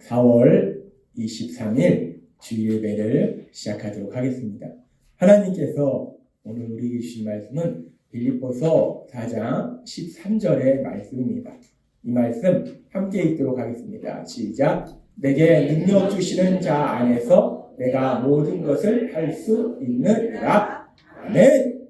4월 23일 주일 예배를 시작하도록 하겠습니다. 하나님께서 오늘 우리에게 주신 말씀은 빌립보서 4장 13절의 말씀입니다. 이 말씀 함께 읽도록 하겠습니다. 시작. 내게 능력 주시는 자 안에서 내가 모든 것을 할 수 있느니라. 아멘.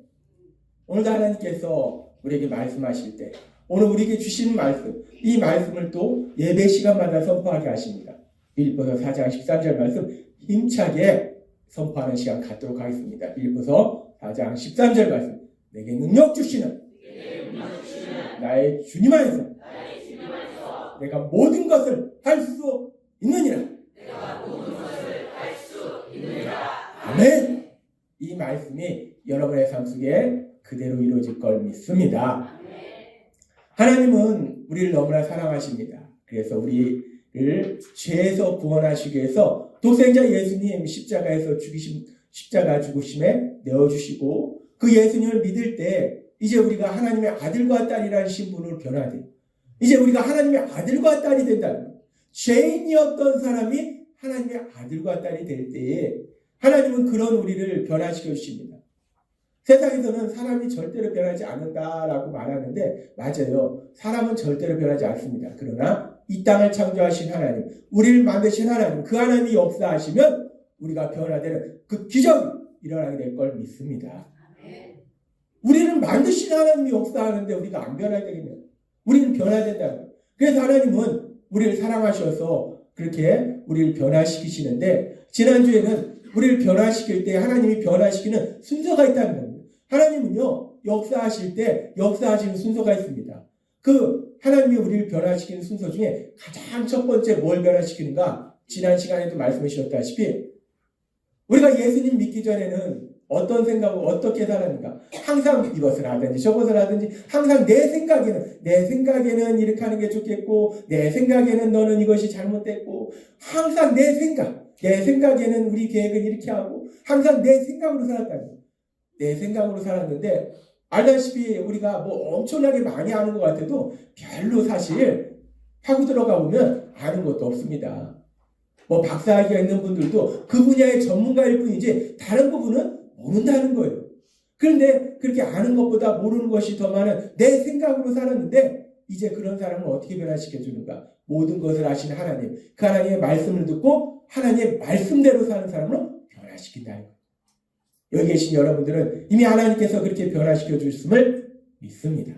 오늘도 하나님께서 우리에게 말씀하실 때 오늘 우리에게 주신 말씀, 이 말씀을 또 예배 시간마다 선포하게 하십니다. 빌립보서 4장 13절 말씀 힘차게 선포하는 시간 갖도록 하겠습니다. 빌립보서 4장 13절 말씀 내게 능력 주시는 나의 주님 안에서 내가 모든 것을 할 수 있느니라. 아멘. 이 말씀이 여러분의 삶 속에 그대로 이루어질 걸 믿습니다. 하나님은 우리를 너무나 사랑하십니다. 그래서 우리를 죄에서 구원하시기 위해서 독생자 예수님 십자가에서 십자가 죽으심에 내어주시고 그 예수님을 믿을 때 이제 우리가 하나님의 아들과 딸이라는 신분으로 변화돼요. 이제 우리가 하나님의 아들과 딸이 된다는 거예요. 죄인이었던 사람이 하나님의 아들과 딸이 될 때에 하나님은 그런 우리를 변화시켜 주십니다. 세상에서는 사람이 절대로 변하지 않는다라고 말하는데 맞아요. 사람은 절대로 변하지 않습니다. 그러나 이 땅을 창조하신 하나님, 우리를 만드신 하나님, 그 하나님이 역사하시면 우리가 변화되는 그 기적이 일어나게 될 걸 믿습니다. 우리를 만드신 하나님이 역사하는데 우리가 안 변해야 되겠네요. 우리는 변해야 된다는 거예요. 그래서 하나님은 우리를 사랑하셔서 그렇게 우리를 변화시키시는데 지난주에는 우리를 변화시킬 때 하나님이 변화시키는 순서가 있다는 겁니다. 하나님은요, 역사하실 때 역사하시는 순서가 있습니다. 그 하나님이 우리를 변화시키는 순서 중에 가장 첫 번째 뭘 변화시키는가? 지난 시간에도 말씀해 주셨다시피 우리가 예수님 믿기 전에는 어떤 생각으로 어떻게 살았는가? 항상 이것을 하든지 저것을 하든지 항상 내 생각에는 이렇게 하는 게 좋겠고 내 생각에는 너는 이것이 잘못됐고 항상 내 생각에는 우리 계획은 이렇게 하고 항상 내 생각으로 살았다는 거예요. 내 생각으로 살았는데 알다시피 우리가 뭐 엄청나게 많이 아는 것 같아도 별로 사실 파고 들어가 보면 아는 것도 없습니다. 뭐 박사학위가 있는 분들도 그 분야의 전문가일 뿐이지 다른 부분은 모른다는 거예요. 그런데 그렇게 아는 것보다 모르는 것이 더 많은 내 생각으로 살았는데 이제 그런 사람을 어떻게 변화시켜주는가? 모든 것을 아시는 하나님, 그 하나님의 말씀을 듣고 하나님의 말씀대로 사는 사람으로 변화시킨다는 거예요. 여기 계신 여러분들은 이미 하나님께서 그렇게 변화시켜 주셨음을 믿습니다.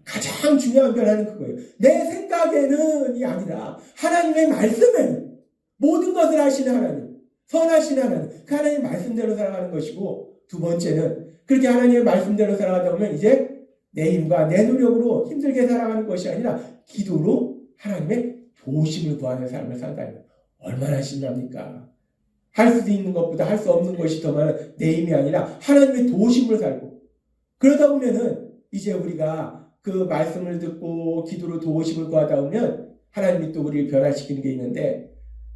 가장 중요한 변화는 그거예요. 내 생각에는이 아니라 하나님의 말씀에는 모든 것을 아시는 하나님, 선하신 하나님, 그 하나님의 말씀대로 살아가는 것이고 두 번째는 그렇게 하나님의 말씀대로 살아가다 보면 이제 내 힘과 내 노력으로 힘들게 살아가는 것이 아니라 기도로 하나님의 도우심을 구하는 삶을 산다는 거예요. 얼마나 신납니까? 할 수 있는 것보다 할 수 없는 것이 더 많은 내 힘이 아니라 하나님의 도우심을 살고 그러다 보면은 이제 우리가 그 말씀을 듣고 기도로 도우심을 구하다 보면 하나님이 또 우리를 변화시키는 게 있는데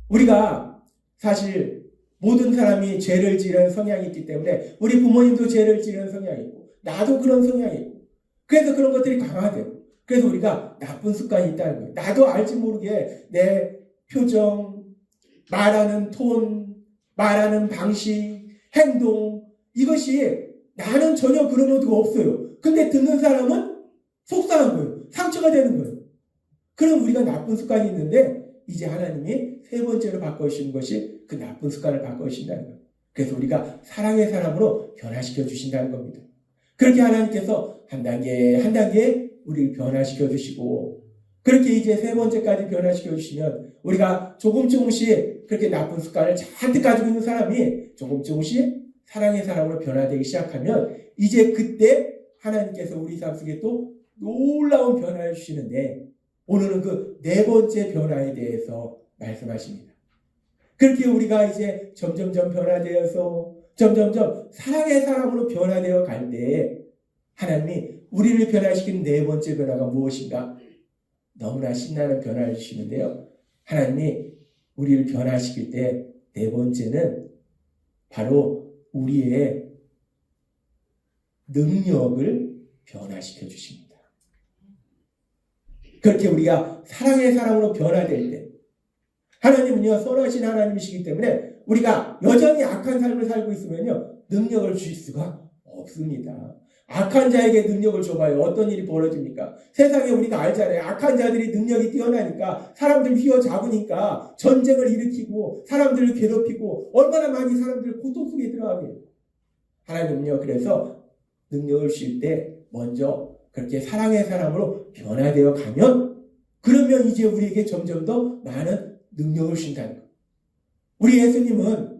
우리가 사실 모든 사람이 죄를 지르는 성향이 있기 때문에 우리 부모님도 죄를 지르는 성향이 있고 나도 그런 성향이 있고 그래서 그런 것들이 강화돼요. 그래서 우리가 나쁜 습관이 있다는 거예요. 나도 알지 모르게 내 표정, 말하는 톤, 말하는 방식, 행동 이것이 나는 전혀 그런 의도가 없어요. 근데 듣는 사람은 속상한 거예요. 상처가 되는 거예요. 그럼 우리가 나쁜 습관이 있는데 이제 하나님이 세 번째로 바꿔주시는 것이 그 나쁜 습관을 바꿔주신다는 거예요. 그래서 우리가 사랑의 사람으로 변화시켜 주신다는 겁니다. 그렇게 하나님께서 한 단계 한 단계 우리를 변화시켜 주시고 그렇게 이제 세 번째까지 변화시켜 주시면 우리가 조금씩 그렇게 나쁜 습관을 잔뜩 가지고 있는 사람이 조금씩 사랑의 사람으로 변화되기 시작하면 이제 그때 하나님께서 우리 삶 속에 또 놀라운 변화를 주시는데 오늘은 그 네 번째 변화에 대해서 말씀하십니다. 그렇게 우리가 이제 점점점 변화되어서 점점점 사랑의 사람으로 변화되어 갈 때 하나님이 우리를 변화시키는 네 번째 변화가 무엇인가? 너무나 신나는 변화를 주시는데요. 하나님이 우리를 변화시킬 때 네 번째는 바로 우리의 능력을 변화시켜 주십니다. 그렇게 우리가 사랑의 사람으로 변화될 때 하나님은요, 선하신 하나님이시기 때문에 우리가 여전히 악한 삶을 살고 있으면요, 능력을 주실 수가 없습니다. 악한 자에게 능력을 줘봐요. 어떤 일이 벌어집니까? 세상에 우리가 알잖아요. 악한 자들이 능력이 뛰어나니까, 사람들 휘어잡으니까 전쟁을 일으키고 사람들을 괴롭히고 얼마나 많이 사람들을 고통 속에 들어가게 해요. 하나님은요, 그래서 능력을 주실 때 먼저 그렇게 사랑의 사람으로 변화되어 가면, 그러면 이제 우리에게 점점 더 많은 능력을 주신다는 거예요. 우리 예수님은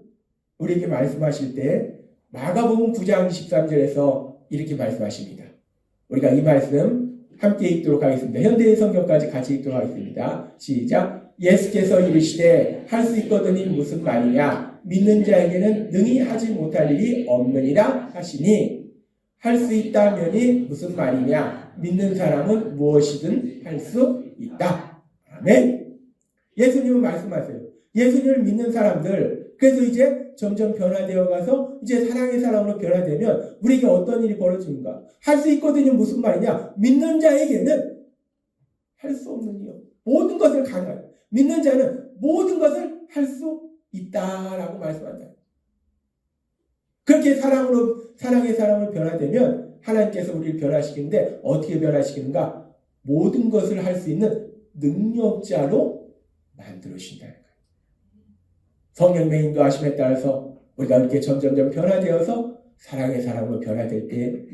우리에게 말씀하실 때 마가복음 9장 13절에서 이렇게 말씀하십니다. 우리가 이 말씀 함께 읽도록 하겠습니다. 현대의 성경까지 같이 읽도록 하겠습니다. 시작. 예수께서 이르시되 할 수 있거든이 무슨 말이냐? 믿는 자에게는 능히 하지 못할 일이 없느니라 하시니, 할 수 있다면이 무슨 말이냐? 믿는 사람은 무엇이든 할 수 있다. 아멘. 예수님은 말씀하세요. 예수님을 믿는 사람들, 그래서 이제 점점 변화되어 가서 이제 사랑의 사람으로 변화되면 우리에게 어떤 일이 벌어집니까? 할 수 있거든요. 무슨 말이냐? 믿는 자에게는 할 수 없는 이유, 모든 것을 가능해요. 믿는 자는 모든 것을 할 수 있다라고 말씀한다. 그렇게 사랑의 사람으로 변화되면 하나님께서 우리를 변화시키는데, 어떻게 변화시키는가? 모든 것을 할 수 있는 능력자로 만들어주신다는 거예요. 성령의 인도하심에 따라서 우리가 이렇게 점점점 변화되어서 사랑의 사람으로 변화될 때,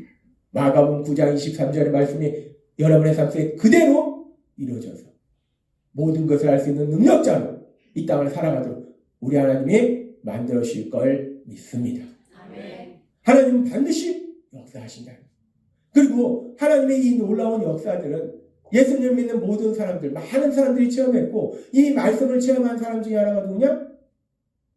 마가복음 9장 23절의 말씀이 여러분의 삶 속에 그대로 이루어져서 모든 것을 할 수 있는 능력자로 이 땅을 살아가도록 우리 하나님이 만들어주실 걸 믿습니다. 아멘. 하나님은 반드시 역사하신다. 그리고 하나님의 이 놀라운 역사들은 예수님을 믿는 모든 사람들, 많은 사람들이 체험했고, 이 말씀을 체험한 사람 중에 하나가 누구냐?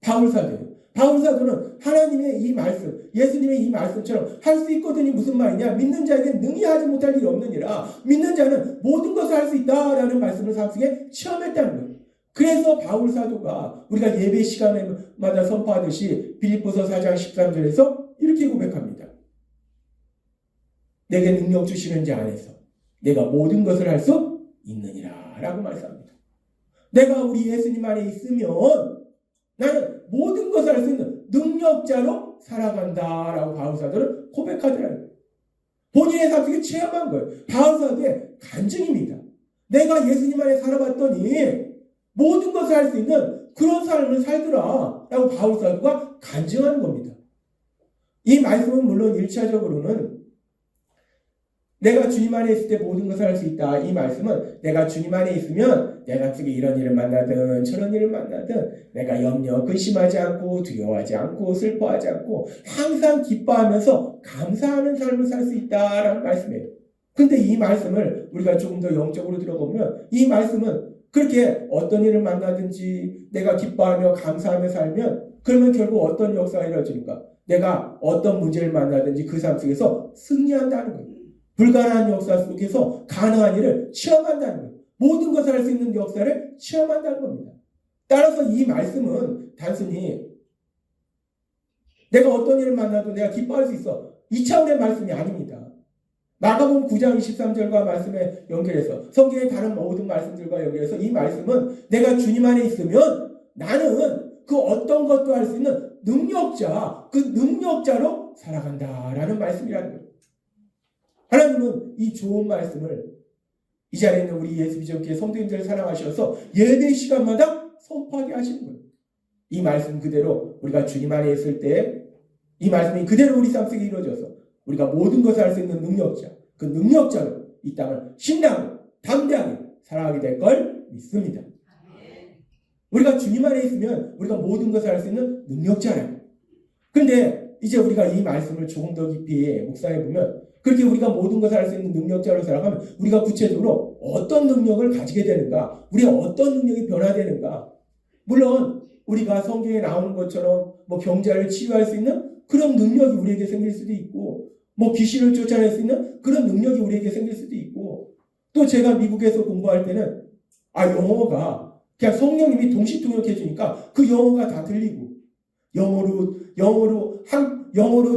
바울사도예요. 바울사도는 하나님의 이 말씀, 예수님의 이 말씀처럼 할 수 있거든이 무슨 말이냐? 믿는 자에게 능히 하지 못할 일이 없느니라. 믿는 자는 모든 것을 할 수 있다라는 말씀을 삶 속에 체험했다는 거예요. 그래서 바울사도가 우리가 예배 시간마다 선포하듯이 빌립보서 4장 13절에서 이렇게 고백합니다. 내게 능력 주시는 자 안에서 내가 모든 것을 할 수 있느니라 라고 말씀합니다. 내가 우리 예수님 안에 있으면 나는 모든 것을 할 수 있는 능력자로 살아간다라고 바울사도는 고백하더라고요. 본인의 삶 속에 체험한 거예요. 바울사도의 간증입니다. 내가 예수님 안에 살아봤더니 모든 것을 할 수 있는 그런 삶을 살더라 라고 바울사도가 간증하는 겁니다. 이 말씀은 물론 1차적으로는 내가 주님 안에 있을 때 모든 것을 할 수 있다. 이 말씀은 내가 주님 안에 있으면 내가 속에 이런 일을 만나든 저런 일을 만나든 내가 염려, 근심하지 않고 두려워하지 않고 슬퍼하지 않고 항상 기뻐하면서 감사하는 삶을 살 수 있다라는 말씀이에요. 근데 이 말씀을 우리가 조금 더 영적으로 들어보면 이 말씀은 그렇게 어떤 일을 만나든지 내가 기뻐하며 감사하며 살면 그러면 결국 어떤 역사가 이루어집니까? 내가 어떤 문제를 만나든지 그 삶 속에서 승리한다는 거예요. 불가능한 역사 속에서 가능한 일을 체험한다는 거예요. 모든 것을 할 수 있는 역사를 체험한다는 겁니다. 따라서 이 말씀은 단순히 내가 어떤 일을 만나도 내가 기뻐할 수 있어, 이 차원의 말씀이 아닙니다. 마가복음 9장 23절과 말씀에 연결해서 성경의 다른 모든 말씀들과 연결해서 이 말씀은 내가 주님 안에 있으면 나는 그 어떤 것도 할 수 있는 능력자, 그 능력자로 살아간다라는 말씀이라는 거예요. 하나님은 이 좋은 말씀을 이 자리에 있는 우리 예수 믿음교회 성도님들을 사랑하셔서 예배 시간마다 선포하게 하시는 거예요. 이 말씀 그대로 우리가 주님 안에 있을 때 이 말씀이 그대로 우리 삶 속에 이루어져서 우리가 모든 것을 할 수 있는 능력자, 그 능력자로 이 땅을 신당하고 담대하게 살아가게 될 걸 믿습니다. 우리가 주님 안에 있으면 우리가 모든 것을 할 수 있는 능력자라요. 그런데 이제 우리가 이 말씀을 조금 더 깊이 묵상해 보면 그렇게 우리가 모든 것을 할 수 있는 능력자로 살아가면 우리가 구체적으로 어떤 능력을 가지게 되는가, 우리가 어떤 능력이 변화되는가. 물론 우리가 성경에 나오는 것처럼 병자를 치유할 수 있는 그런 능력이 우리에게 생길 수도 있고, 귀신을 쫓아낼 수 있는 그런 능력이 우리에게 생길 수도 있고, 또 제가 미국에서 공부할 때는 영어가 그냥 성령님이 동시통역해 주니까 그 영어가 다 들리고 영어로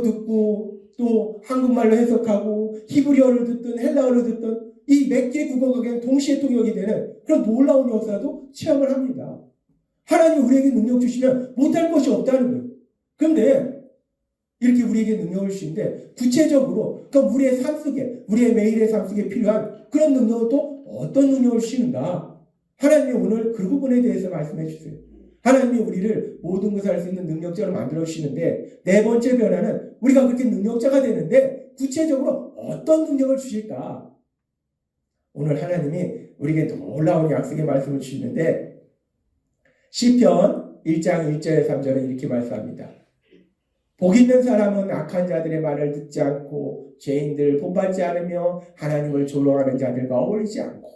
듣고 또 한국말로 해석하고 히브리어를 듣든 헬라어를 듣든 이 몇 개 국어가 그냥 동시에 통역이 되는 그런 놀라운 역사도 체험을 합니다. 하나님 우리에게 능력 주시면 못할 것이 없다는 거예요. 그런데 이렇게 우리에게 능력을 주시는데 구체적으로 그러니까 우리의 삶 속에 우리의 매일의 삶 속에 필요한 그런 능력은 또 어떤 능력을 주시는가? 하나님이 오늘 그 부분에 대해서 말씀해 주세요. 하나님이 우리를 모든 것을 할 수 있는 능력자로 만들어 주시는데 네 번째 변화는 우리가 그렇게 능력자가 되는데 구체적으로 어떤 능력을 주실까? 오늘 하나님이 우리에게 놀라운 약속의 말씀을 주시는데 시편 1장 1절에 3절은 이렇게 말씀합니다. 복 있는 사람은 악한 자들의 말을 듣지 않고 죄인들 본받지 않으며 하나님을 조롱하는 자들과 어울리지 않고.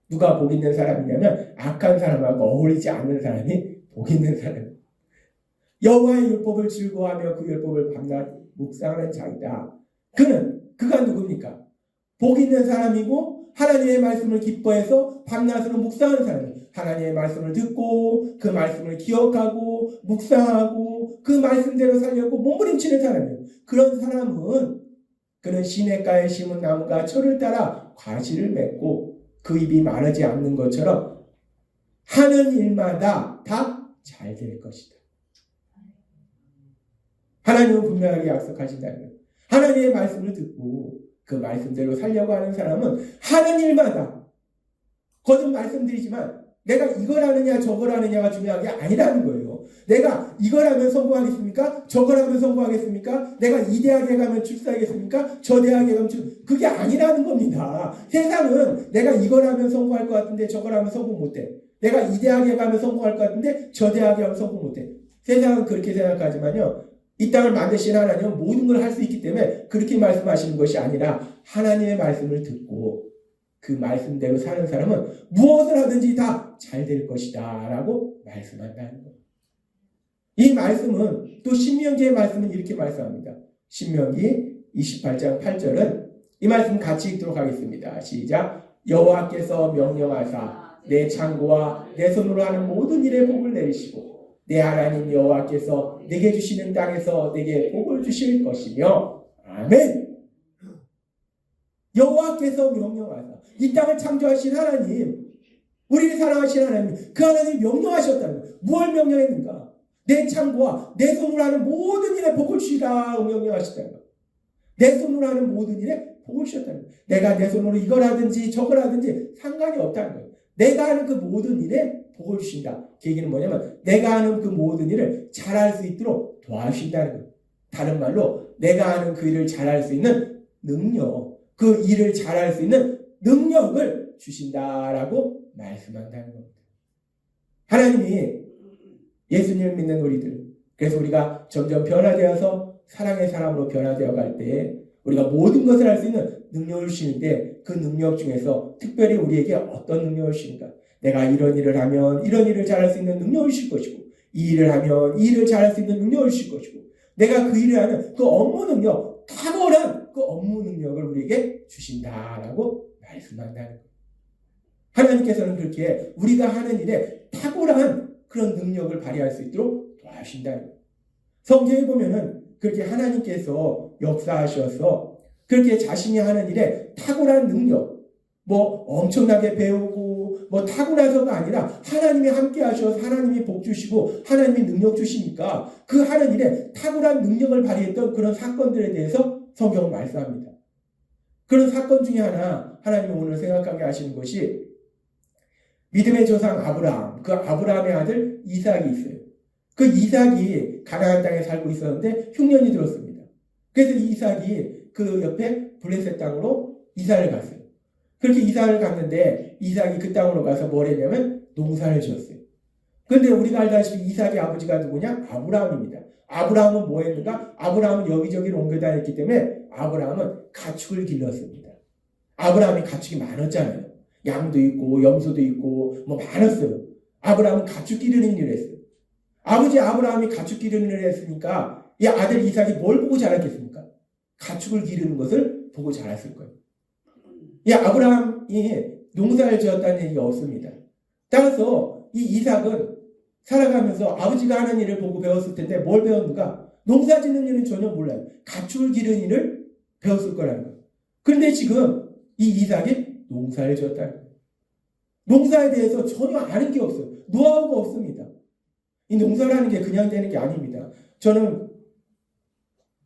누가 복 있는 사람이냐면 악한 사람하고 어울리지 않는 사람이 복 있는 사람. 여호와의 율법을 즐거워하며 그 율법을 밤낮 묵상하는 자이다. 그가 누굽니까? 복 있는 사람이고 하나님의 말씀을 기뻐해서 밤낮으로 묵상하는 사람이에요. 하나님의 말씀을 듣고 그 말씀을 기억하고 묵상하고 그 말씀대로 살려고 몸부림치는 사람이에요. 그런 사람은 그는 시냇가에 심은 나무가 철을 따라 과실을 맺고 그 입이 마르지 않는 것처럼 하는 일마다 다 잘 될 것이다. 하나님은 분명하게 약속하신다는 거예요. 하나님의 말씀을 듣고 그 말씀대로 살려고 하는 사람은 하는 일마다 거듭 말씀드리지만 내가 이걸 하느냐 저걸 하느냐가 중요한 게 아니라는 거예요. 내가 이걸 하면 성공하겠습니까? 저걸 하면 성공하겠습니까? 내가 이 대학에 가면 출세하겠습니까? 저 대학에 가면 그게 아니라는 겁니다. 세상은 내가 이걸 하면 성공할 것 같은데 저걸 하면 성공 못해. 내가 이 대학에 가면 성공할 것 같은데 저 대학에 가면 성공 못해. 세상은 그렇게 생각하지만요. 이 땅을 만드신 하나님은 모든 걸 할 수 있기 때문에 그렇게 말씀하시는 것이 아니라 하나님의 말씀을 듣고 그 말씀대로 사는 사람은 무엇을 하든지 다 잘 될 것이다 라고 말씀한다는 거예요. 이 말씀은 또 신명기의 말씀은 이렇게 말씀합니다. 신명기 28장 8절은 이 말씀 같이 읽도록 하겠습니다. 시작. 여호와께서 명령하사 내 창고와 내 손으로 하는 모든 일에 복을 내리시고 내 하나님 여호와께서 내게 주시는 땅에서 내게 복을 주실 것이며 아멘. 여호와께서 명령하사 이 땅을 창조하신 하나님, 우리를 사랑하신 하나님, 그 하나님이 명령하셨다는 거예요. 무엇을 명령했는가? 내 창고와 내 손으로 하는 모든 일에 복을 주시라고 명령하셨다는 거예요. 내 손으로 하는 모든 일에 복을 주셨다는 거예요. 내가 내 손으로 이걸 하든지 저걸 하든지 상관이 없다는 거예요. 내가 하는 그 모든 일에 복을 주신다. 그 얘기는 뭐냐면 내가 하는 그 모든 일을 잘할 수 있도록 도와주신다는 거예요. 다른 말로 내가 하는 그 일을 잘할 수 있는 능력, 그 일을 잘할 수 있는 능력을 주신다라고 말씀한다는 겁니다. 하나님이 예수님을 믿는 우리들, 그래서 우리가 점점 변화되어서 사랑의 사람으로 변화되어 갈 때에 우리가 모든 것을 할 수 있는 능력을 주시는데 그 능력 중에서 특별히 우리에게 어떤 능력을 주신가? 내가 이런 일을 하면 이런 일을 잘할 수 있는 능력을 주실 것이고 이 일을 하면 이 일을 잘할 수 있는 능력을 주실 것이고 내가 그 일을 하는 그 업무 능력, 탁월한 그 업무 능력을 우리에게 주신다라고 말씀한다는 거예요. 하나님께서는 그렇게 우리가 하는 일에 탁월한 그런 능력을 발휘할 수 있도록 도와주신다는 거예요. 성경에 보면은 그렇게 하나님께서 역사하셔서 그렇게 자신이 하는 일에 탁월한 능력, 뭐 엄청나게 배우고 뭐 타고나서가 아니라 하나님이 함께 하셔서 하나님이 복 주시고 하나님이 능력 주시니까 그 하는 일에 탁월한 능력을 발휘했던 그런 사건들에 대해서 성경은 말씀합니다. 그런 사건 중에 하나 하나님이 오늘 생각하게 하시는 것이 믿음의 조상 아브라함, 그 아브라함의 아들 이삭이 있어요. 그 이삭이 가나안 땅에 살고 있었는데 흉년이 들었습니다. 그래서 이삭이 그 옆에 블레셋 땅으로 이사를 갔어요. 그렇게 이사를 갔는데 이삭이 그 땅으로 가서 뭘 했냐면 농사를 지었어요. 그런데 우리가 알다시피 이삭의 아버지가 누구냐? 아브라함입니다. 아브라함은 뭐 했는가? 아브라함은 여기저기로 옮겨 다녔기 때문에 아브라함은 가축을 길렀습니다. 아브라함이 가축이 많았잖아요. 양도 있고 염소도 있고 뭐 많았어요. 아브라함은 가축 기르는 일을 했어요. 아버지 아브라함이 가축 기르는 일을 했으니까 이 아들 이삭이 뭘 보고 자랐겠습니까? 가축을 기르는 것을 보고 자랐을 거예요. 이 아브라함이 농사를 지었다는 얘기가 없습니다. 따라서 이 이삭은 살아가면서 아버지가 하는 일을 보고 배웠을 텐데 뭘 배웠는가? 농사 짓는 일은 전혀 몰라요. 가축을 기르는 일을 배웠을 거라는 거예요. 그런데 지금 이 이삭이 농사를 지었다는 거예요. 농사에 대해서 전혀 아는 게 없어요. 노하우가 없습니다. 이 농사라는 게 그냥 되는 게 아닙니다. 저는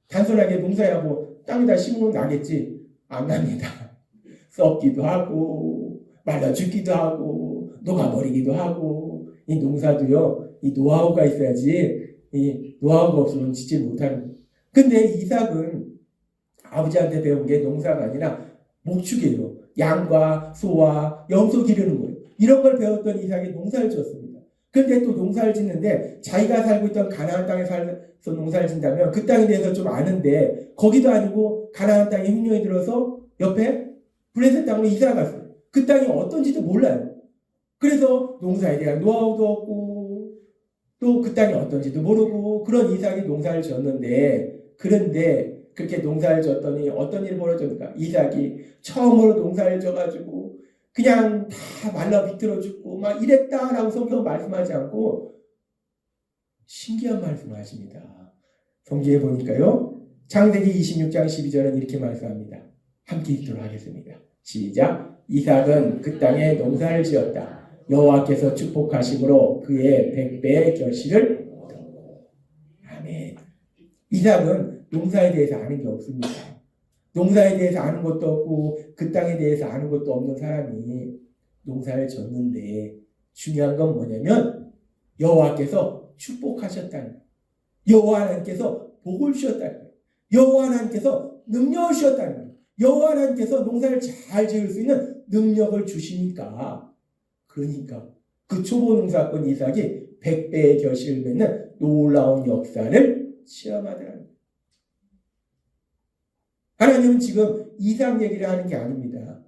단순하게 농사야 뭐 땅에다 심으면 나겠지. 안 납니다. 썩기도 하고 말라 죽기도 하고 녹아버리기도 하고 이 농사도요. 이 노하우가 있어야지 이 노하우가 없으면 짓지 못하는 거예요. 근데 이삭은 아버지한테 배운 게 농사가 아니라 목축이에요. 양과 소와 염소 기르는 거예요. 이런 걸 배웠던 이삭이 농사를 지었습니다. 근데 또 농사를 짓는데 자기가 살고 있던 가나안 땅에 살서 농사를 짓는다면 그 땅에 대해서 좀 아는데 거기도 아니고 가나안 땅에 흉년이 들어서 옆에 블레셋 땅으로 이사 갔어요. 그 땅이 어떤지도 몰라요. 그래서 농사에 대한 노하우도 없고 또 그 땅이 어떤지도 모르고 그런 이삭이 농사를 지었는데 그런데 그렇게 농사를 지었더니 어떤 일이 벌어졌는가? 이삭이 처음으로 농사를 져가지고 그냥 다 말라 비틀어 죽고 막 이랬다라고 성경 말씀하지 않고 신기한 말씀을 하십니다. 성경에 보니까요. 창세기 26장 12절은 이렇게 말씀합니다. 함께 읽도록 하겠습니다. 시작. 이삭은 그 땅에 농사를 지었다. 여호와께서 축복하심으로 그의 100배의 결실을 얻었고. 아멘. 이삭은 농사에 대해서 아는 게 없습니다. 농사에 대해서 아는 것도 없고 그 땅에 대해서 아는 것도 없는 사람이 농사를 졌는데 중요한 건 뭐냐면 여호와께서 축복하셨다는 거예요. 여호와 하나님께서 복을 주셨다는 거예요. 여호와 하나님께서 능력을 주셨다는 거예요. 여호와 하나님께서 농사를 잘 지을 수 있는 능력을 주시니까 그러니까 그 초보 농사꾼 이삭이 100배의 결실을 맺는 놀라운 역사를 체험하더라는 거예요. 하나님은 지금 이삭 얘기를 하는 게 아닙니다.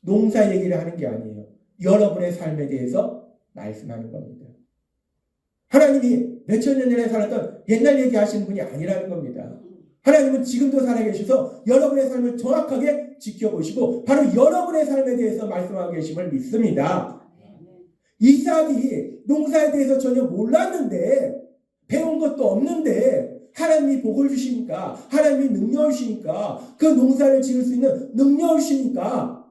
농사 얘기를 하는 게 아니에요. 여러분의 삶에 대해서 말씀하는 겁니다. 하나님이 몇천 년 전에 살았던 옛날 얘기하시는 분이 아니라는 겁니다. 하나님은 지금도 살아계셔서 여러분의 삶을 정확하게 지켜보시고 바로 여러분의 삶에 대해서 말씀하고 계심을 믿습니다. 이삭이 농사에 대해서 전혀 몰랐는데 배운 것도 없는데 하나님이 복을 주시니까 하나님이 능력을 주시니까 그 농사를 지을 수 있는 능력을 주시니까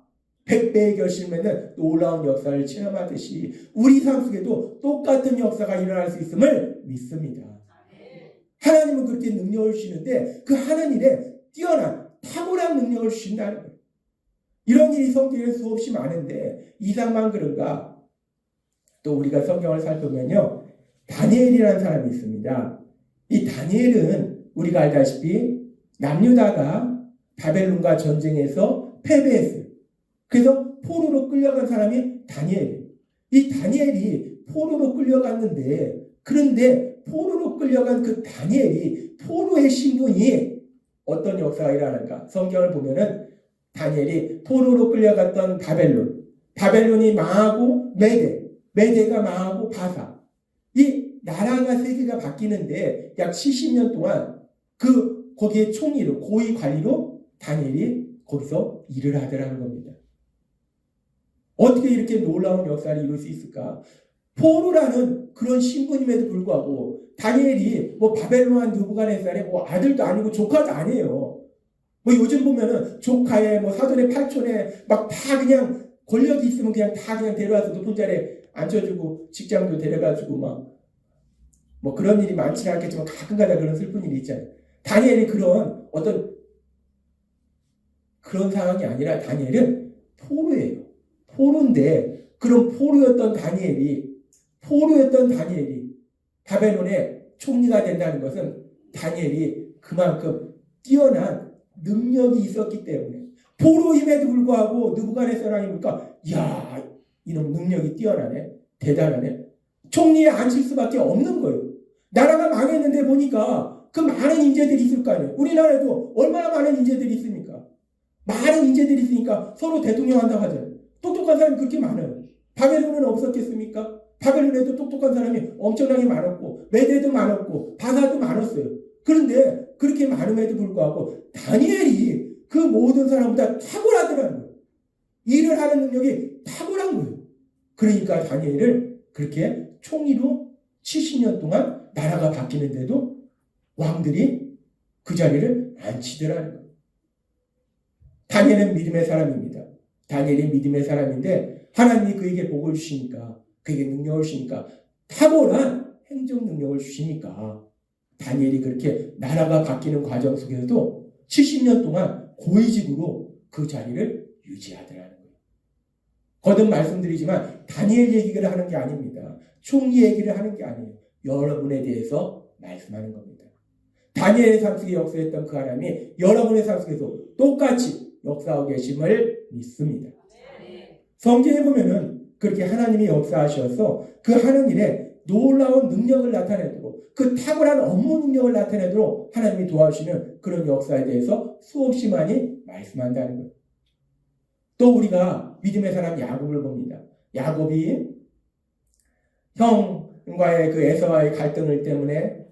100배의 결실을 맺는 놀라운 역사를 체험하듯이 우리 삶 속에도 똑같은 역사가 일어날 수 있음을 믿습니다. 하나님은 그렇게 능력을 주시는데 그 하는 일에 뛰어난 탁월한 능력을 주신다는 거예요. 이런 일이 성경에 수없이 많은데 이삭만 그런가? 또 우리가 성경을 살펴보면요. 다니엘이라는 사람이 있습니다. 이 다니엘은 우리가 알다시피 남유다가 바벨론과 전쟁에서 패배했어요. 그래서 포로로 끌려간 사람이 다니엘이에요. 이 다니엘이 포로로 끌려갔는데 그런데 포로로 끌려간 그 다니엘이 포로의 신분이 어떤 역사가 일어나는가? 성경을 보면은 다니엘이 포로로 끌려갔던 바벨론이 망하고 메대가 망하고 바사. 이 나라가 세 개가 바뀌는데 약 70년 동안 거기에 총리로 고위 관리로 다니엘이 거기서 일을 하더라는 겁니다. 어떻게 이렇게 놀라운 역사를 이룰 수 있을까? 포로라는 그런 신분임에도 불구하고 다니엘이 뭐 바벨론 느부갓네살의 뭐 아들도 아니고 조카도 아니에요. 뭐 요즘 보면은 조카의 뭐 사돈의 팔촌에 막 다 그냥 권력이 있으면 그냥 다 그냥 데려와서 높은 자리에 앉혀주고 직장도 데려가지고 막 뭐 그런 일이 많지는 않겠지만 가끔가다 그런 슬픈 일이 있잖아요. 다니엘이 그런 어떤 그런 상황이 아니라 다니엘은 포로예요. 포로인데 그런 포로였던 다니엘이 바벨론의 총리가 된다는 것은 다니엘이 그만큼 뛰어난 능력이 있었기 때문에 포로임에도 불구하고 느부갓네살 왕이 보니까 이야 이놈 능력이 뛰어나네 대단하네 총리에 앉힐 수밖에 없는 거예요. 나라가 망했는데 보니까 그 많은 인재들이 있을 거 아니에요. 우리나라에도 얼마나 많은 인재들이 있습니까? 많은 인재들이 있으니까 서로 대통령 한다고 하잖아요. 똑똑한 사람이 그렇게 많아요. 바벨론은 없었겠습니까? 바벨론에도 똑똑한 사람이 엄청나게 많았고 메대도 많았고 바사도 많았어요. 그런데 그렇게 많음에도 불구하고 다니엘이 그 모든 사람보다 탁월하더라는 거예요. 일을 하는 능력이 탁월한 거예요. 그러니까 다니엘을 그렇게 총리로 70년 동안 나라가 바뀌는데도 왕들이 그 자리를 앉히더라는 거예요. 다니엘은 믿음의 사람입니다. 다니엘이 믿음의 사람인데 하나님이 그에게 복을 주시니까 그에게 능력을 주시니까 탁월한 행정 능력을 주시니까 다니엘이 그렇게 나라가 바뀌는 과정 속에서도 70년 동안 고위직으로 그 자리를 유지하더라는 거예요. 거듭 말씀드리지만 다니엘 얘기를 하는 게 아닙니다. 총리 얘기를 하는 게 아니에요. 여러분에 대해서 말씀하는 겁니다. 다니엘의 삶 속에 역사했던 그 하나님이 여러분의 삶 속에서 똑같이 역사하고 계심을 믿습니다. 성경에 보면은 그렇게 하나님이 역사하셔서 그 하는 일에 놀라운 능력을 나타내도록 그 탁월한 업무 능력을 나타내도록 하나님이 도와주시는 그런 역사에 대해서 수없이 많이 말씀한다는 거예요. 또 우리가 믿음의 사람 야곱을 봅니다. 야곱이 형과의 그 에서와의 갈등을 때문에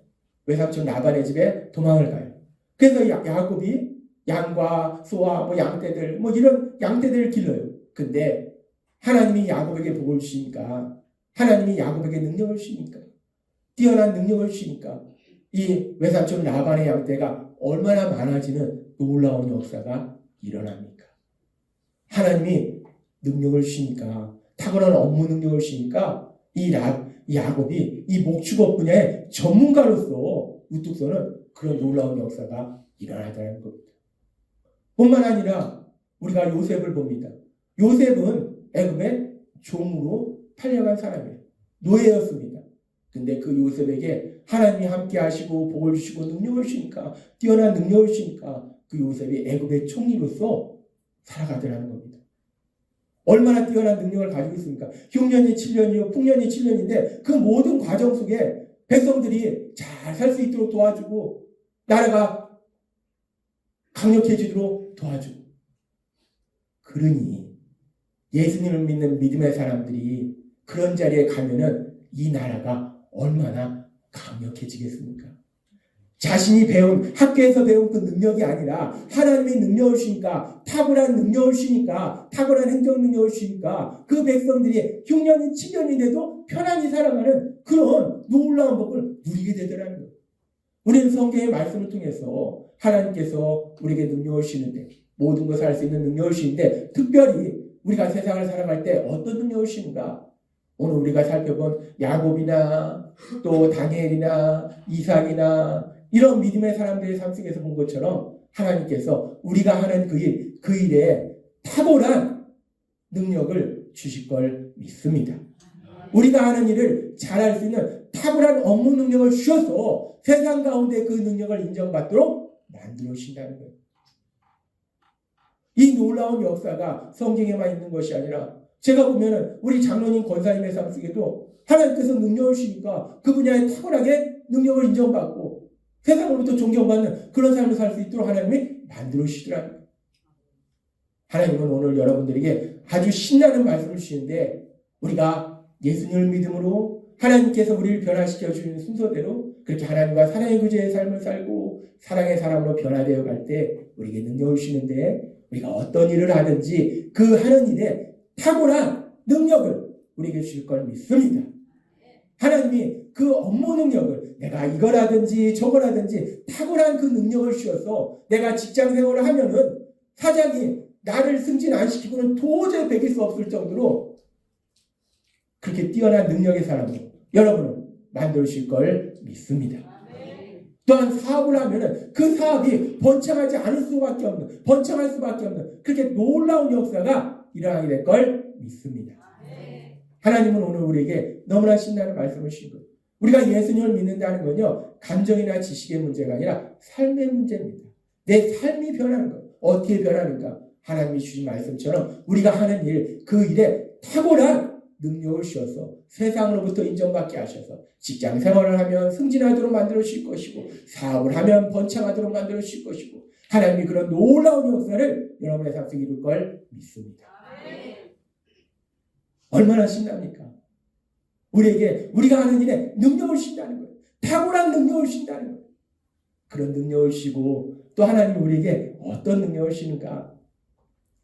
외삼촌 라반의 집에 도망을 가요. 그래서 야곱이 양과 소와 뭐 양떼들 뭐 이런 양떼들을 길러요. 근데 하나님이 야곱에게 복을 주시니까, 하나님이 야곱에게 능력을 주시니까, 뛰어난 능력을 주시니까 이 외삼촌 라반의 양떼가 얼마나 많아지는 놀라운 역사가 일어납니까? 하나님이 능력을 주시니까, 탁월한 업무 능력을 주시니까 이 야곱이 이 목축업 분야의 전문가로서 우뚝 서는 그런 놀라운 역사가 일어나다는 겁니다. 뿐만 아니라 우리가 요셉을 봅니다. 요셉은 애굽의 종으로 팔려간 사람이에요. 노예였습니다. 근데 그 요셉에게 하나님이 함께 하시고 복을 주시고 능력을 주시니까, 뛰어난 능력을 주시니까 그 요셉이 애굽의 총리로서 살아가더라는 겁니다. 얼마나 뛰어난 능력을 가지고 있습니까? 흉년이 7년이요 풍년이 7년인데 그 모든 과정 속에 백성들이 잘 살 수 있도록 도와주고 나라가 강력해지도록 도와주고, 그러니 예수님을 믿는 믿음의 사람들이 그런 자리에 가면은 이 나라가 얼마나 강력해지겠습니까? 자신이 배운, 학교에서 배운 그 능력이 아니라 하나님의 능력을 주시니까, 탁월한 능력을 주시니까, 탁월한 행정 능력을 주시니까 그 백성들이 흉년이 7년인데도 편안히 살아가는 그런 놀라운 복을 누리게 되더라는 거예요. 우리는 성경의 말씀을 통해서 하나님께서 우리에게 능력을 주시는데, 모든 것을 할 수 있는 능력을 주시는데, 특별히 우리가 세상을 살아갈 때 어떤 능력을 주시는가? 오늘 우리가 살펴본 야곱이나 또 다니엘이나 이삭이나 이런 믿음의 사람들의 삶 속에서 본 것처럼 하나님께서 우리가 하는 그 일에 탁월한 능력을 주실 걸 믿습니다. 우리가 하는 일을 잘할 수 있는 탁월한 업무 능력을 주셔서 세상 가운데 그 능력을 인정받도록 만들어 주신다는 거예요. 이 놀라운 역사가 성경에만 있는 것이 아니라, 제가 보면은 우리 장로님 권사님의 삶 속에도 하나님께서 능력을 주시니까 그 분야에 탁월하게 능력을 인정받고 세상으로부터 존경받는 그런 삶을 살 수 있도록 하나님이 만들어 주시더라고요. 하나님은 오늘 여러분들에게 아주 신나는 말씀을 주시는데, 우리가 예수님을 믿음으로 하나님께서 우리를 변화시켜 주는 순서대로 그렇게 하나님과 사랑의 구제의 삶을 살고 사랑의 사람으로 변화되어 갈 때 우리에게 능력을 주시는데, 우리가 어떤 일을 하든지 그 하는 일에 탁월한 능력을 우리에게 주실 걸 믿습니다. 하나님이 그 업무 능력을, 내가 이거라든지 저거라든지 탁월한 그 능력을 주셔서 내가 직장 생활을 하면은 사장이 나를 승진 안 시키고는 도저히 베길 수 없을 정도로 그렇게 뛰어난 능력의 사람으로 여러분을 만들어 주실 걸 믿습니다. 또한 사업을 하면은 그 사업이 번창하지 않을 수밖에 없는, 번창할 수밖에 없는 그렇게 놀라운 역사가 일어나게 될 걸 믿습니다. 하나님은 오늘 우리에게 너무나 신나는 말씀을 주신 거예요. 우리가 예수님을 믿는다는 건요, 감정이나 지식의 문제가 아니라 삶의 문제입니다. 내 삶이 변하는 거예요. 어떻게 변하는가? 하나님이 주신 말씀처럼 우리가 하는 일, 그 일에 탁월한 능력을 주셔서 세상으로부터 인정받게 하셔서 직장 생활을 하면 승진하도록 만들어 주실 것이고, 사업을 하면 번창하도록 만들어 주실 것이고, 하나님이 그런 놀라운 역사를 여러분의 삶 속에 이룰 걸 믿습니다. 얼마나 신납니까? 우리에게 우리가 하는 일에 능력을 주신다는 거예요. 탁월한 능력을 주신다는 거예요. 그런 능력을 주시고, 또 하나님이 우리에게 어떤 능력을 주시는가?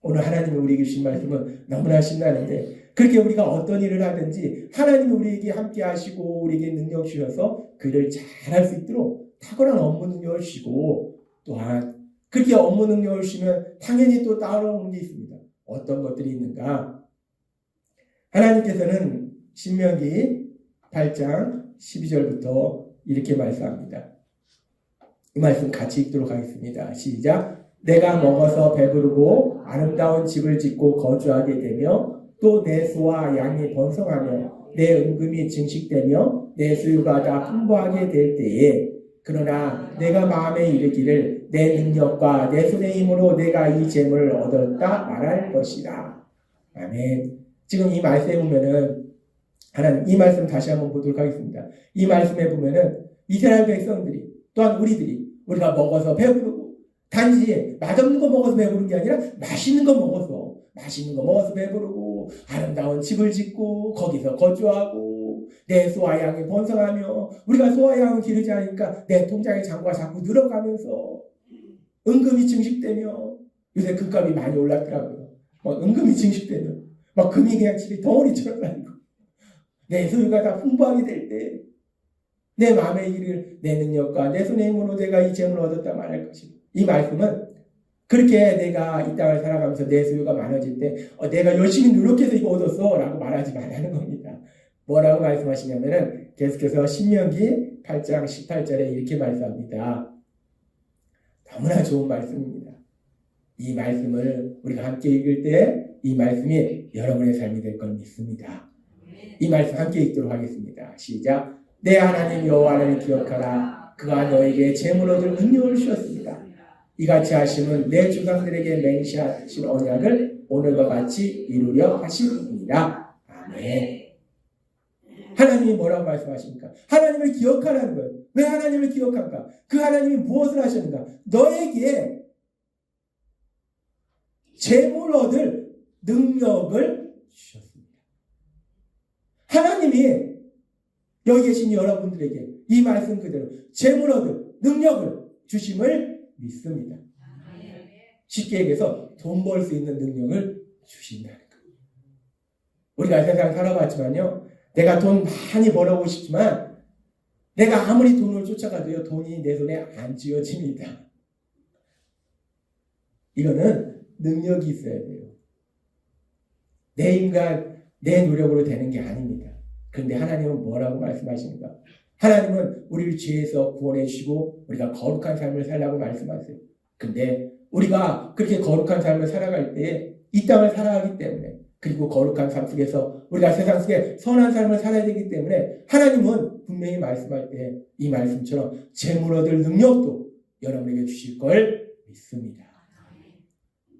오늘 하나님이 우리에게 주신 말씀은 너무나 신나는데, 그렇게 우리가 어떤 일을 하든지 하나님이 우리에게 함께 하시고 우리에게 능력 주셔서 그 일을 잘할 수 있도록 탁월한 업무 능력을 주시고, 또한 그렇게 업무 능력을 주시면 당연히 또 따라오는 게 있습니다. 어떤 것들이 있는가? 하나님께서는 신명기 8장 12절부터 이렇게 말씀합니다. 이 말씀 같이 읽도록 하겠습니다. 시작. 내가 먹어서 배부르고 아름다운 집을 짓고 거주하게 되며 또 내 소와 양이 번성하며 내 은금이 증식되며 내 수요가 다 풍부하게 될 때에 그러나 내가 마음에 이르기를 내 능력과 내 손의 힘으로 내가 이 재물을 얻었다 말할 것이라. 아멘. 지금 이 말씀에 보면은 하나님, 이 말씀 다시 한번 보도록 하겠습니다. 이 말씀에 보면은 이스라엘 백성들이 또한 우리가 먹어서 배부르고 단지 맛없는 거 먹어서 배부른 게 아니라 맛있는 거 먹어서 배부르고 아름다운 집을 짓고 거기서 거주하고 내 소와 양이 번성하며 우리가 소와 양을 기르지 않으니까 내 통장의 잔고가 자꾸 늘어가면서 은금이 증식되며 요새 금값이 많이 올랐더라고요. 은금이 증식되면 막 금이 그냥 집에 덩어리처럼 다니고 내 소유가 다 풍부하게 될 때 내 마음의 일을 내 능력과 내 손의 힘으로 내가 이 재물을 얻었다 말할 것입니다. 이 말씀은 그렇게 내가 이 땅을 살아가면서 내 소유가 많아질 때 내가 열심히 노력해서 이거 얻었어 라고 말하지 말라는 겁니다. 뭐라고 말씀하시냐면은 계속해서 신명기 8장 18절에 이렇게 말씀합니다. 너무나 좋은 말씀입니다. 이 말씀을 우리가 함께 읽을 때 이 말씀이 여러분의 삶이 될 걸 믿습니다. 이 말씀 함께 읽도록 하겠습니다. 시작. 내 하나님 여호와를 기억하라. 그가 너에게 재물 얻을 능력을 주셨습니다. 이같이 하심은 내 조상들에게 맹세하신 언약을 오늘과 같이 이루려 하심이니라. 아멘. 하나님이 뭐라고 말씀하십니까? 하나님을 기억하라는 거예요. 왜 하나님을 기억할까? 그 하나님이 무엇을 하셨는가? 너에게 재물 얻을 능력을 주셨습니다. 하나님이 여기 계신 여러분들에게 이 말씀 그대로 재물 얻을 능력을 주심을 믿습니다. 쉽게 얘기해서 돈 벌 수 있는 능력을 주신다는 거예요. 우리가 세상 살아봤지만요. 내가 돈 많이 벌어보고 싶지만 내가 아무리 돈을 쫓아가도요. 돈이 내 손에 안 쥐어집니다. 이거는 능력이 있어야 돼요. 내 힘과 내 노력으로 되는 게 아닙니다. 그런데 하나님은 뭐라고 말씀하십니까? 하나님은 우리를 죄에서 구원해 주시고 우리가 거룩한 삶을 살라고 말씀하세요. 근데 우리가 그렇게 거룩한 삶을 살아갈 때 이 땅을 살아가기 때문에 그리고 거룩한 삶 속에서 우리가 세상 속에 선한 삶을 살아야 되기 때문에 하나님은 분명히 말씀할 때 이 말씀처럼 재물 얻을 능력도 여러분에게 주실 걸 믿습니다.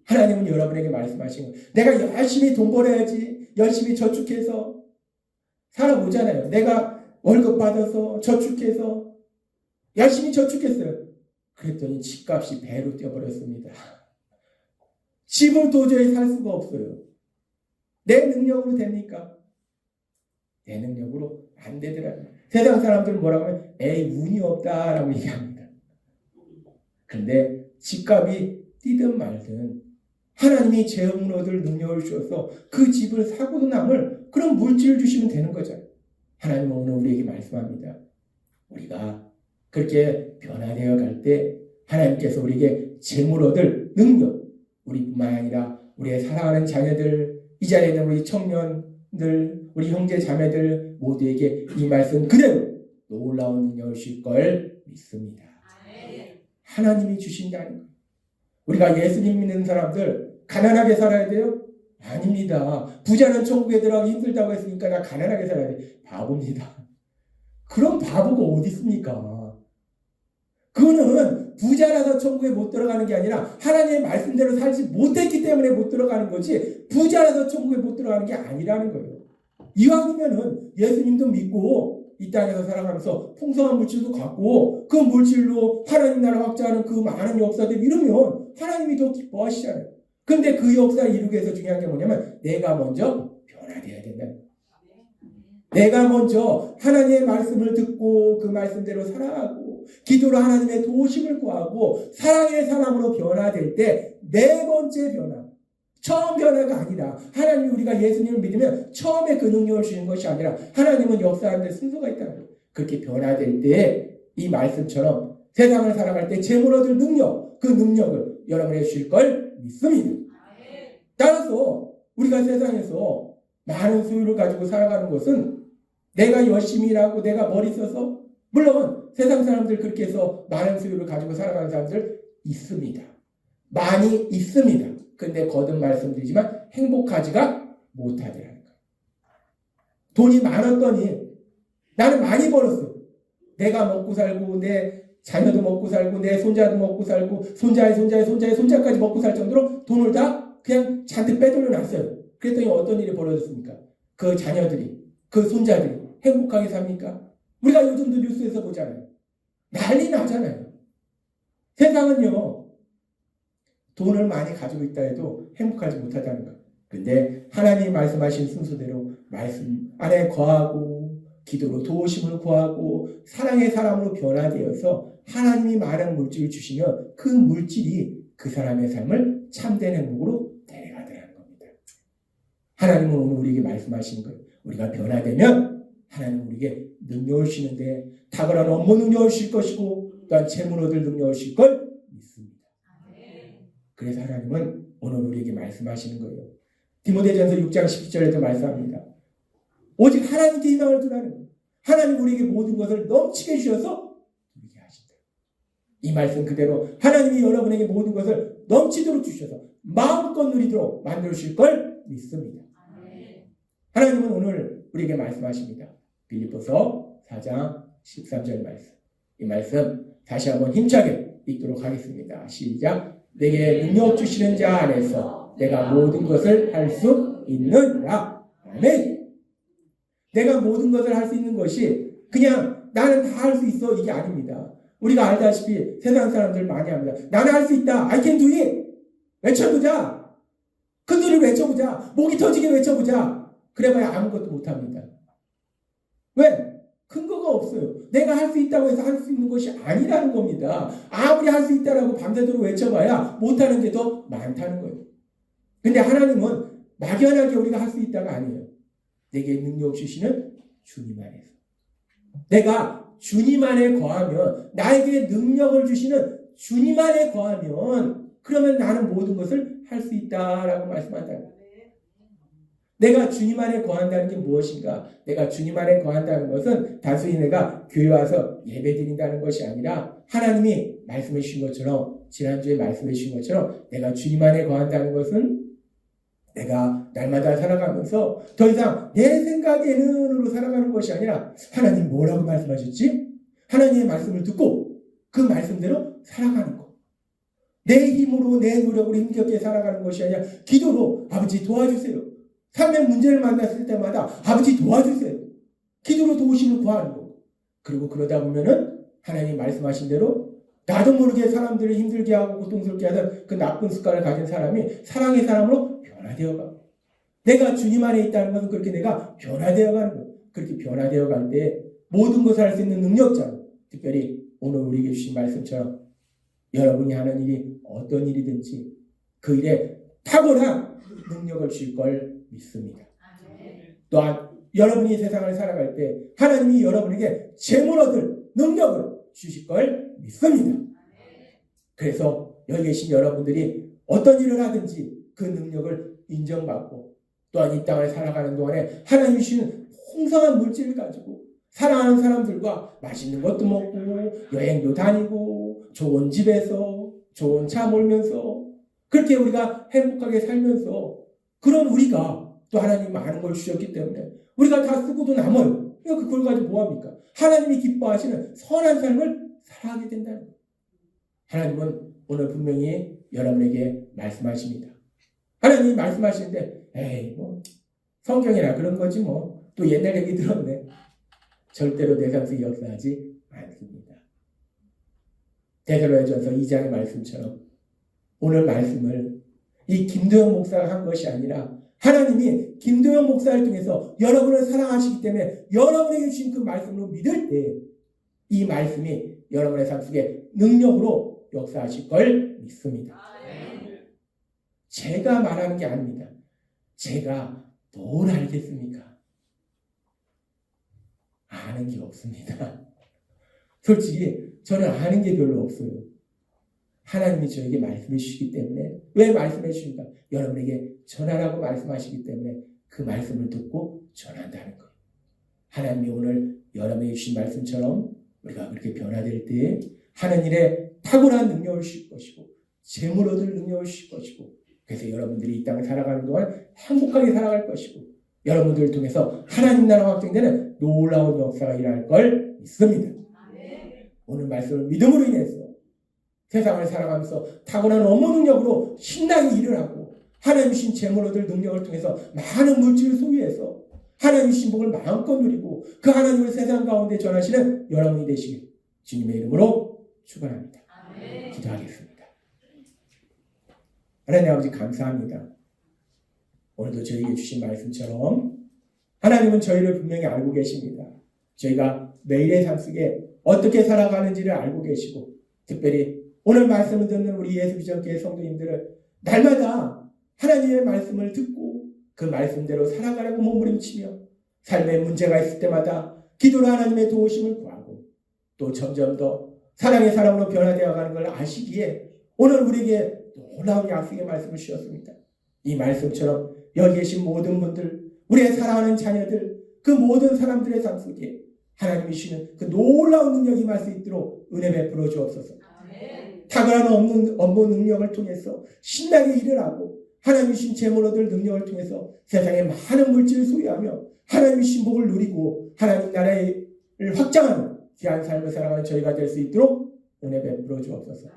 하나님은 여러분에게 말씀하신 거예요. 내가 열심히 돈 벌어야지 열심히 저축해서 살아보잖아요. 내가 월급 받아서 저축해서 열심히 저축했어요. 그랬더니 집값이 배로 뛰어버렸습니다. 집을 도저히 살 수가 없어요. 내 능력으로 됩니까? 내 능력으로 안 되더라고요. 세상 사람들은 뭐라고 하면 에이 운이 없다라고 얘기합니다. 그런데 집값이 뛰든 말든 하나님이 재물 얻을 능력을 주셔서 그 집을 사고도 남을 그런 물질을 주시면 되는 거죠. 하나님은 오늘 우리에게 말씀합니다. 우리가 그렇게 변화되어 갈 때 하나님께서 우리에게 재물 얻을 능력, 우리뿐만 아니라 우리의 사랑하는 자녀들, 이 자리에 있는 우리 청년들, 우리 형제 자매들 모두에게 이 말씀 그대로 놀라운 능력을 주실 걸 믿습니다. 하나님이 주신다는 거예요. 우리가 예수님 믿는 사람들 가난하게 살아야 돼요? 아닙니다. 부자는 천국에 들어가기 힘들다고 했으니까 나 가난하게 살아야 돼. 바보입니다. 그런 바보가 어디 있습니까? 그거는 부자라서 천국에 못 들어가는 게 아니라 하나님의 말씀대로 살지 못했기 때문에 못 들어가는 거지 부자라서 천국에 못 들어가는 게 아니라는 거예요. 이왕이면은 예수님도 믿고 이 땅에서 살아가면서 풍성한 물질도 갖고 그 물질로 하나님 나라 확장하는 그 많은 역사들 이루면 하나님이 더 기뻐하시잖아요. 근데 그 역사를 이루기 위해서 중요한 게 뭐냐면 내가 먼저 변화되어야 된다. 내가 먼저 하나님의 말씀을 듣고 그 말씀대로 살아가고 기도로 하나님의 도우심을 구하고 사랑의 사람으로 변화될 때 네 번째 변화, 처음 변화가 아니라 하나님 우리가 예수님을 믿으면 처음에 그 능력을 주는 것이 아니라 하나님은 역사하는 데 순서가 있다는 거예요. 그렇게 변화될 때 이 말씀처럼 세상을 살아갈 때 재물 얻을 능력, 그 능력을 여러분에게 주실 걸 믿습니다. 따라서 우리가 세상에서 많은 소유를 가지고 살아가는 것은 내가 열심히 일하고 내가 머리 써서 물론 세상 사람들 그렇게 해서 많은 수요를 가지고 살아가는 사람들 있습니다. 많이 있습니다. 근데 거듭 말씀드리지만 행복하지가 못하더라는 거예요. 돈이 많았더니 나는 많이 벌었어. 내가 먹고 살고 내 자녀도 먹고 살고 내 손자도 먹고 살고 손자의 손자까지 먹고 살 정도로 돈을 다 그냥 잔뜩 빼돌려 놨어요. 그랬더니 어떤 일이 벌어졌습니까? 그 자녀들이 그 손자들이 행복하게 삽니까? 우리가 요즘도 뉴스에서 보잖아요. 난리 나잖아요. 세상은요. 돈을 많이 가지고 있다 해도 행복하지 못하다는 것. 근데 하나님이 말씀하신 순서대로 말씀 안에 거하고 기도로 도우심을 구하고 사랑의 사람으로 변화되어서 하나님이 많은 물질을 주시면 그 물질이 그 사람의 삶을 참된 행복으로 데려가더라는 겁니다. 하나님은 오늘 우리에게 말씀하시는 거예요. 우리가 변화되면 하나님은 우리에게 능력을 주시는데 탁월한 업무 능력을 주실 것이고 또한 재물 얻을 능력을 주실 걸 믿습니다. 그래서 하나님은 오늘 우리에게 말씀하시는 거예요. 디모데전서 6장 12절에도 말씀합니다. 오직 하나님께 희망을 두라는 거예요. 하나님 우리에게 모든 것을 넘치게 주셔서 누리게 하신다. 이 말씀 그대로 하나님이 여러분에게 모든 것을 넘치도록 주셔서 마음껏 누리도록 만들어 주실 걸 믿습니다. 하나님은 오늘 우리에게 말씀하십니다. 빌립보서 4장 13절 말씀. 이 말씀 다시 한번 힘차게 읽도록 하겠습니다. 시작. 내게 능력 주시는 자 안에서 내가 모든 것을 할 수 있느니라. 아멘. 내가 모든 것을 할 수 있는 것이 그냥 나는 다 할 수 있어 이게 아닙니다. 우리가 알다시피 세상 사람들 많이 합니다. 나는 할 수 있다. I can do it. 외쳐보자. 큰 소리를 외쳐보자. 목이 터지게 외쳐보자. 그래봐야 아무것도 못합니다. 왜? 근거가 없어요. 내가 할 수 있다고 해서 할 수 있는 것이 아니라는 겁니다. 아무리 할 수 있다라고 밤새도록 외쳐봐야 못하는 게 더 많다는 거예요. 근데 하나님은 막연하게 우리가 할 수 있다가 아니에요. 내게 능력 주시는 주님 안에서. 내가 주님 안에 거하면 나에게 능력을 주시는 주님 안에 거하면 그러면 나는 모든 것을 할 수 있다라고 말씀한다. 내가 주님 안에 거한다는 게 무엇인가? 내가 주님 안에 거한다는 것은 단순히 내가 교회 와서 예배 드린다는 것이 아니라 하나님이 말씀해 주신 것처럼 지난주에 말씀해 주신 것처럼 내가 주님 안에 거한다는 것은 내가 날마다 살아가면서 더 이상 내 생각의 눈으로 살아가는 것이 아니라 하나님 뭐라고 말씀하셨지? 하나님의 말씀을 듣고 그 말씀대로 살아가는 것. 내 힘으로 내 노력으로 힘겹게 살아가는 것이 아니라 기도로 아버지 도와주세요. 삶의 문제를 만났을 때마다 아버지 도와주세요. 기도로 도우심을 구하는 거. 그리고 그러다 보면은 하나님 말씀하신 대로 나도 모르게 사람들을 힘들게 하고 고통스럽게 하던 그 나쁜 습관을 가진 사람이 사랑의 사람으로 변화되어가고 내가 주님 안에 있다는 것은 그렇게 내가 변화되어가는 거예요. 그렇게 변화되어갈 때 모든 것을 할 수 있는 능력자로 특별히 오늘 우리에게 주신 말씀처럼 여러분이 하는 일이 어떤 일이든지 그 일에 탁월한 능력을 주실 걸 믿습니다. 또한 여러분이 세상을 살아갈 때 하나님이 여러분에게 재물 얻을 능력을 주실 걸 믿습니다. 그래서 여기 계신 여러분들이 어떤 일을 하든지 그 능력을 인정받고 또한 이 땅을 살아가는 동안에 하나님이 주시는 풍성한 물질을 가지고 사랑하는 사람들과 맛있는 것도 먹고 여행도 다니고 좋은 집에서 좋은 차 몰면서 그렇게 우리가 행복하게 살면서 그런 우리가 또 하나님이 많은 걸 주셨기 때문에 우리가 다 쓰고도 남아요. 그러니까 그걸 가지고 뭐합니까? 하나님이 기뻐하시는 선한 삶을 살아가게 된다는 거예요. 하나님은 오늘 분명히 여러분에게 말씀하십니다. 하나님이 말씀하시는데 에이 뭐 성경이나 그런 거지 뭐 또 옛날 얘기 들었네. 절대로 내 삶 속에 역사하지 않습니다. 데살로니가전서 2장의 말씀처럼 오늘 말씀을 이 김도영 목사가 한 것이 아니라 하나님이 김도영 목사를 통해서 여러분을 사랑하시기 때문에 여러분에게 주신 그 말씀으로 믿을 때 이 말씀이 여러분의 삶 속에 능력으로 역사하실 걸 믿습니다. 제가 말하는 게 아닙니다. 제가 뭘 알겠습니까? 아는 게 없습니다. 솔직히 저는 아는 게 별로 없어요. 하나님이 저에게 말씀해 주시기 때문에 왜 말씀해 주십니까? 여러분에게 전하라고 말씀하시기 때문에 그 말씀을 듣고 전한다는 거예요. 하나님이 오늘 여러분에게 주신 말씀처럼 우리가 그렇게 변화될 때 하는 일에 탁월한 능력을 주실 것이고 재물 얻을 능력을 주실 것이고 그래서 여러분들이 이 땅을 살아가는 동안 행복하게 살아갈 것이고 여러분들을 통해서 하나님 나라가 확증되는 놀라운 역사가 일어날 걸 믿습니다. 오늘 말씀을 믿음으로 인해서 세상을 살아가면서 탁월한 업무 능력으로 신나게 일을 하고 하나님 주신 재물 얻을 능력을 통해서 많은 물질을 소유해서 하나님 주신 복을 마음껏 누리고 그 하나님을 세상 가운데 전하시는 여러분이 되시길 주님의 이름으로 축원합니다. 기도하겠습니다. 하나님 아버지 감사합니다. 오늘도 저희에게 주신 말씀처럼 하나님은 저희를 분명히 알고 계십니다. 저희가 매일의 삶 속에 어떻게 살아가는지를 알고 계시고 특별히 오늘 말씀을 듣는 우리 예수비전교회 성도님들을 날마다 하나님의 말씀을 듣고 그 말씀대로 살아가려고 몸부림치며 삶에 문제가 있을 때마다 기도로 하나님의 도우심을 구하고 또 점점 더 사랑의 사람으로 변화되어 가는 걸 아시기에 오늘 우리에게 놀라운 약속의 말씀을 주셨습니다. 이 말씀처럼 여기 계신 모든 분들, 우리의 사랑하는 자녀들, 그 모든 사람들의 삶 속에 하나님이 주시는 그 놀라운 능력이 임할 수 있도록 은혜 베풀어 주옵소서. 탁월한 업무 능력을 통해서 신나게 일을 하고 하나님이 주신 재물 얻을 능력을 통해서 세상에 많은 물질을 소유하며 하나님이 주신 복을 누리고 하나님 나라를 확장하는 귀한 삶을 살아가는 저희가 될 수 있도록 은혜 베풀어 주옵소서.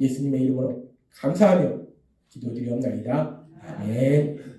예수님의 이름으로 감사하며 기도드리옵나이다. 아멘.